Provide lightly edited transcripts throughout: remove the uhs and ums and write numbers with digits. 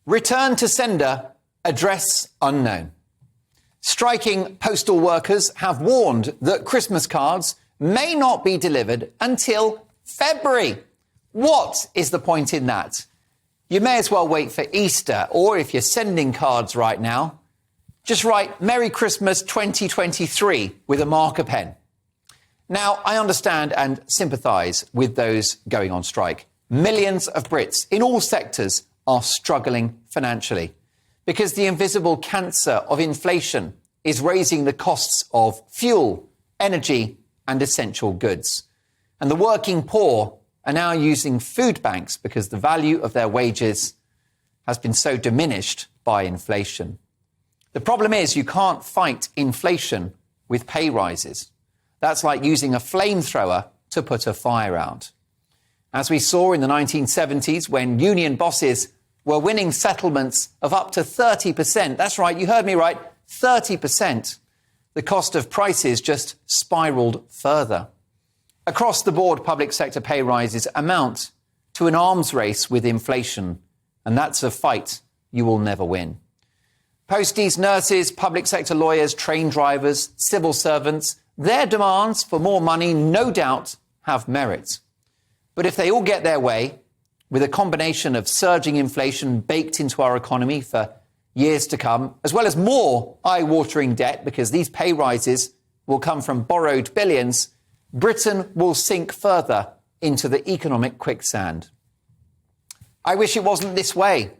Return to sender, address unknown. Striking postal workers have warned that Christmas cards may not be delivered until February. What is the point in that? You may as well wait for Easter, or if you're sending cards right now, just write Merry Christmas 2023 with a marker pen. Now, I understand and sympathise with those going on strike. Millions of Brits in all sectors are struggling financially because the invisible cancer of inflation is raising the costs of fuel, energy and essential goods. And the working poor are now using food banks because the value of their wages has been so diminished by inflation. The problem is you can't fight inflation with pay rises. That's like using a flamethrower to put a fire out. As we saw in the 1970s when union bosses were winning settlements of up to 30%, that's right, you heard me right, 30%, the cost of prices just spiralled further. Across the board, public sector pay rises amount to an arms race with inflation, and that's a fight you will never win. Posties, nurses, public sector lawyers, train drivers, civil servants, their demands for more money no doubt have merit. But if they all get their way, with a combination of surging inflation baked into our economy for years to come, as well as more eye-watering debt because these pay rises will come from borrowed billions, Britain will sink further into the economic quicksand. I wish it wasn't this way,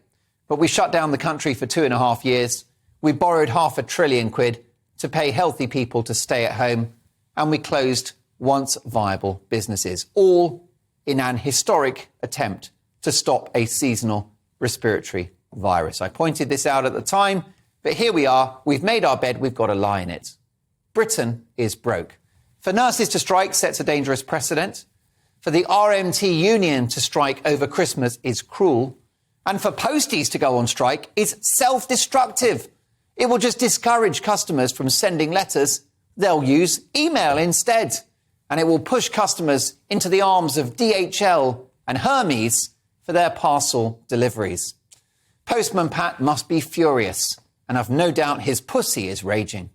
but we shut down the country for 2.5 years. We borrowed £500 billion to pay healthy people to stay at home, and we closed once viable businesses, all in an historic attempt to stop a seasonal respiratory virus. I pointed this out at the time, but here we are. We've made our bed. We've got to lie in it. Britain is broke. For nurses to strike sets a dangerous precedent. For the RMT union to strike over Christmas is cruel. And for posties to go on strike is self-destructive. It will just discourage customers from sending letters. They'll use email instead. And it will push customers into the arms of DHL and Hermes for their parcel deliveries. Postman Pat must be furious, and I've no doubt his pussy is raging.